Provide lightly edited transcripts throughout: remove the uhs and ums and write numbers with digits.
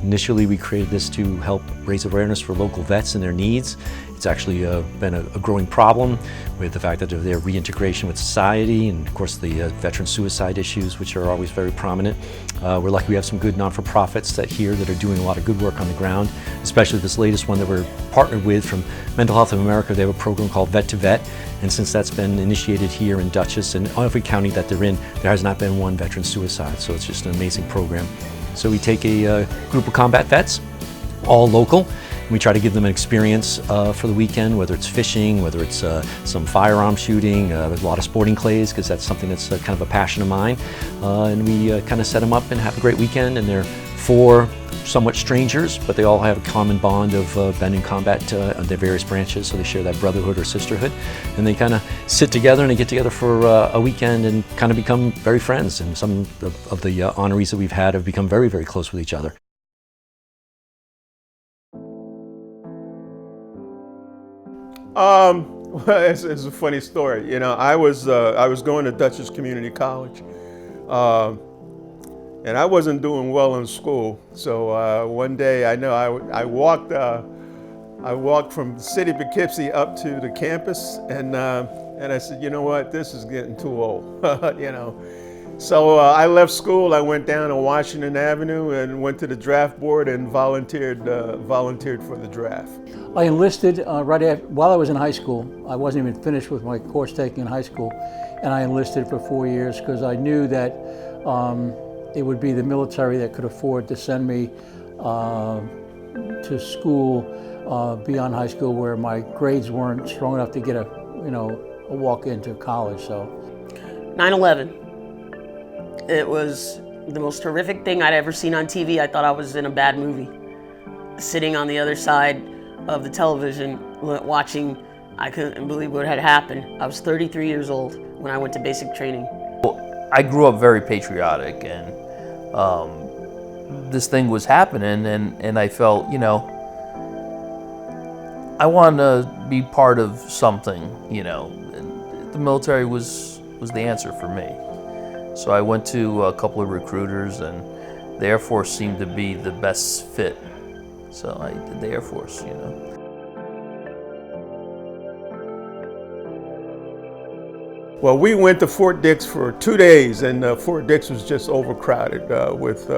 Initially, we created this to help raise awareness for local vets and their needs. It's actually been a growing problem with the fact that of their reintegration with society, and of course the veteran suicide issues, which are always very prominent. We're lucky we have some good non-for-profits that are doing a lot of good work on the ground, especially this latest one that we're partnered with from Mental Health of America. They have a program called Vet to Vet, and since that's been initiated here in Dutchess and every county that they're in, there has not been one veteran suicide, so it's just an amazing program. So we take a group of combat vets, all local, and we try to give them an experience for the weekend, whether it's fishing, whether it's some firearm shooting, a lot of sporting clays, because that's something that's kind of a passion of mine. And we kind of set them up and have a great weekend, and they're 4 somewhat strangers, but they all have a common bond of been in combat on their various branches, so they share that brotherhood or sisterhood. And they kind of sit together and they get together for a weekend and kind of become very friends. And some of the honorees that we've had have become very, very close with each other. Well, it's a funny story. You know, I was going to Dutchess Community College, and I wasn't doing well in school. So one day, I walked from the city of Poughkeepsie up to the campus, and I said, you know what, this is getting too old, you know. So I left school. I went down to Washington Avenue and went to the draft board and volunteered for the draft. I enlisted while I was in high school. I wasn't even finished with my course taking in high school, and I enlisted for 4 years because I knew that it would be the military that could afford to send me to school beyond high school, where my grades weren't strong enough to get a walk into college. So 9/11. It was the most horrific thing I'd ever seen on TV. I thought I was in a bad movie. Sitting on the other side of the television watching, I couldn't believe what had happened. I was 33 years old when I went to basic training. Well, I grew up very patriotic, and this thing was happening, and I felt, you know, I wanted to be part of something, you know, and the military was the answer for me. So I went to a couple of recruiters, and the Air Force seemed to be the best fit. So I did the Air Force, you know. Well, we went to Fort Dix for 2 days, and Fort Dix was just overcrowded with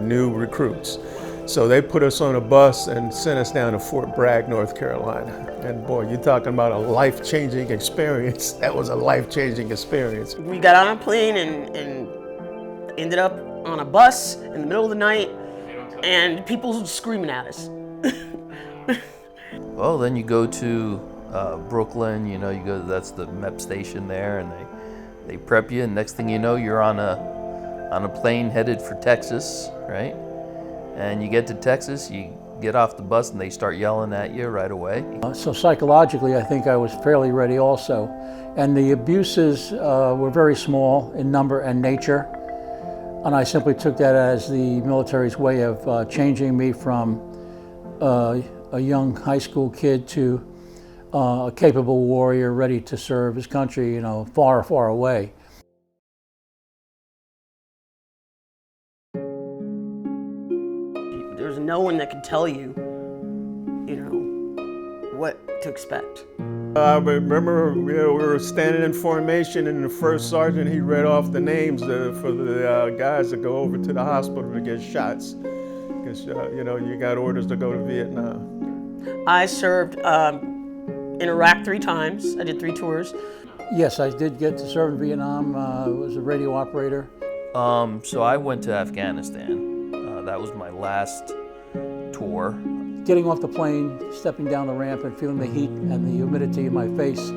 new recruits. So they put us on a bus and sent us down to Fort Bragg, North Carolina. And boy, you're talking about a life-changing experience. That was a life-changing experience. We got on a plane and ended up on a bus in the middle of the night, and people screaming at us. Well, then you go to Brooklyn, you know, that's the MEP station there, and they prep you, and next thing you know, you're on a plane headed for Texas, right? And you get to Texas, you get off the bus, and they start yelling at you right away. So psychologically, I think I was fairly ready also. And the abuses were very small in number and nature. And I simply took that as the military's way of changing me from a young high school kid to a capable warrior ready to serve his country, you know, far, far away. There's no one that could tell you, you know, what to expect. I remember, you know, we were standing in formation, and the first sergeant, he read off the names for the guys that go over to the hospital to get shots, because you know, you got orders to go to Vietnam. I served in Iraq 3 times. I did 3 tours. Yes, I did get to serve in Vietnam. I was a radio operator. So I went to Afghanistan. That was my last tour. Getting off the plane, stepping down the ramp and feeling the heat and the humidity in my face,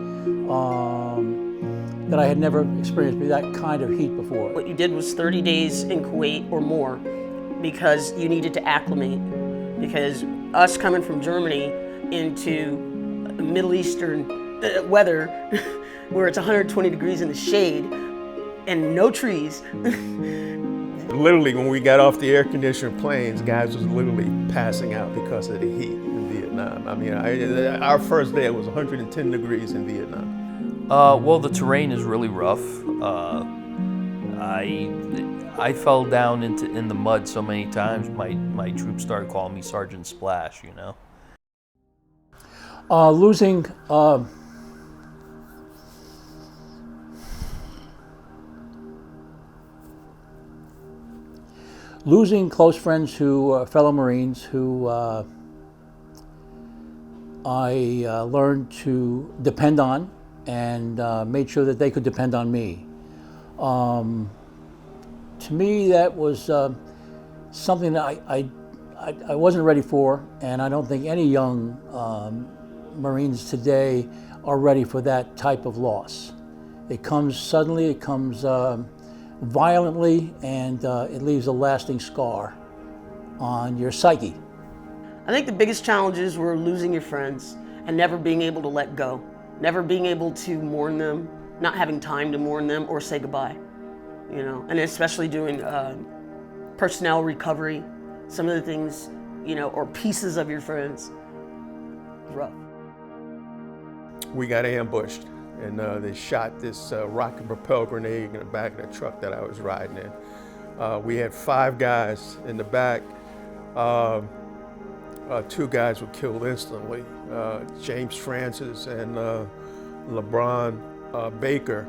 that I had never experienced that kind of heat before. What you did was 30 days in Kuwait or more, because you needed to acclimate. Because us coming from Germany into Middle Eastern weather, where it's 120 degrees in the shade and no trees. Literally, when we got off the air-conditioned planes, guys was literally passing out because of the heat in Vietnam. I mean, our first day it was 110 degrees in Vietnam. Well, the terrain is really rough. I fell down in the mud so many times, my troops started calling me Sergeant Splash, you know. Losing losing close friends who fellow Marines who I learned to depend on and made sure that they could depend on me. To me, that was something that I wasn't ready for, and I don't think any young Marines today are ready for that type of loss. It comes suddenly, it comes violently, and it leaves a lasting scar on your psyche. I think the biggest challenges were losing your friends and never being able to let go, never being able to mourn them, not having time to mourn them or say goodbye, you know, and especially doing personnel recovery, some of the things, you know, or pieces of your friends. Rough. We got ambushed, and they shot this rocket propelled grenade in the back of the truck that I was riding in. We had 5 guys in the back. 2 guys were killed instantly, James Francis and LeBron Baker.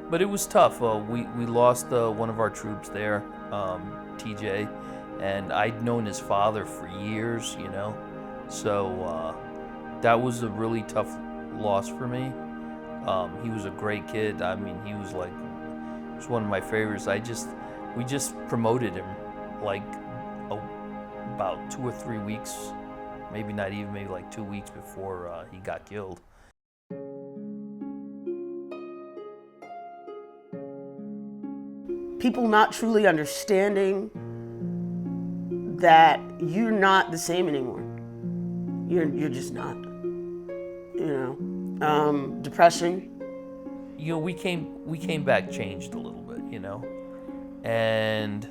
But it was tough. We lost one of our troops there, TJ, and I'd known his father for years, you know, so that was a really tough loss for me. He was a great kid. I mean, he was one of my favorites. We just promoted him like about 2 or 3 weeks, maybe not even, maybe like 2 weeks before he got killed. People not truly understanding that you're not the same anymore. You're just not. You know, depression. You know, we came back changed a little bit, you know, and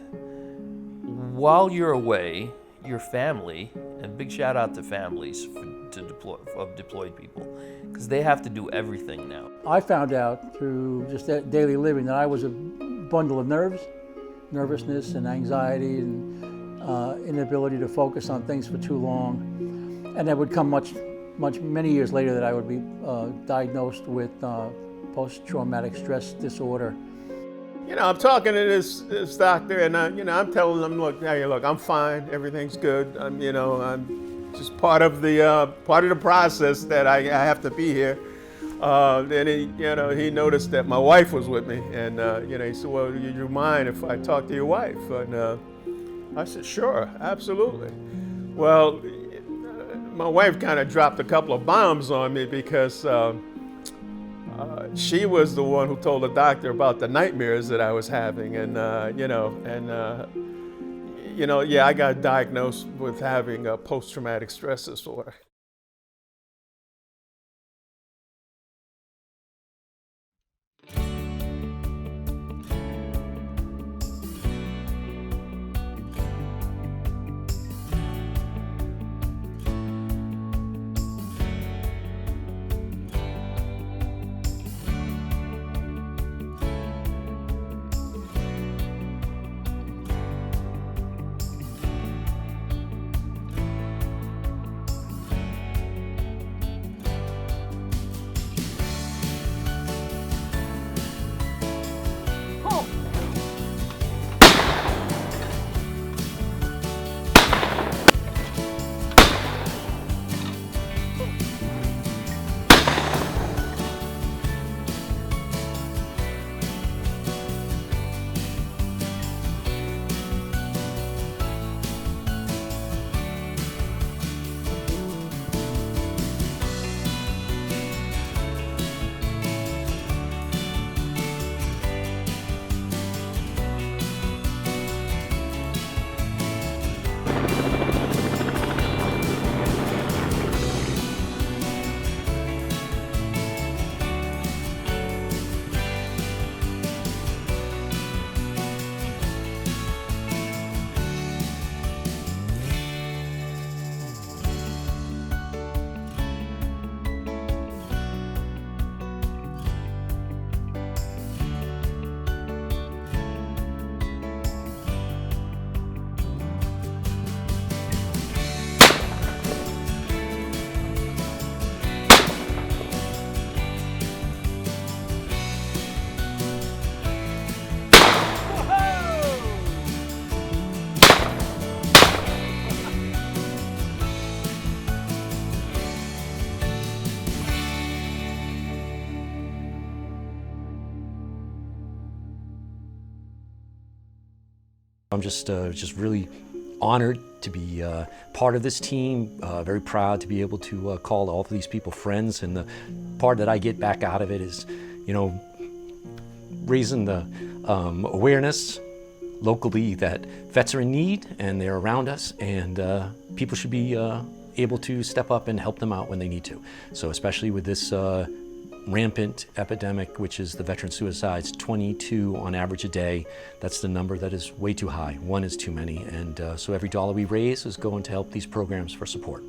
while you're away, your family, and big shout out to families of deployed people, because they have to do everything now. I found out through just that daily living that I was a bundle of nervousness and anxiety and inability to focus on things for too long. And that would come many years later that I would be diagnosed with post-traumatic stress disorder. You know, I'm talking to this doctor, and you know, I'm telling him, look, I'm fine, everything's good. I'm just part of the process that I have to be here. Then he noticed that my wife was with me, and he said, well, do you mind if I talk to your wife? And I said, sure, absolutely. Well, my wife kind of dropped a couple of bombs on me because she was the one who told the doctor about the nightmares that I was having, and I got diagnosed with having a post-traumatic stress disorder. I'm just really honored to be part of this team, very proud to be able to call all of these people friends, and the part that I get back out of it is, you know, raising the awareness locally that vets are in need and they're around us, and people should be able to step up and help them out when they need to. So especially with this rampant epidemic, which is the veteran suicides, 22 on average a day. That's the number that is way too high. One is too many. And so every dollar we raise is going to help these programs for support.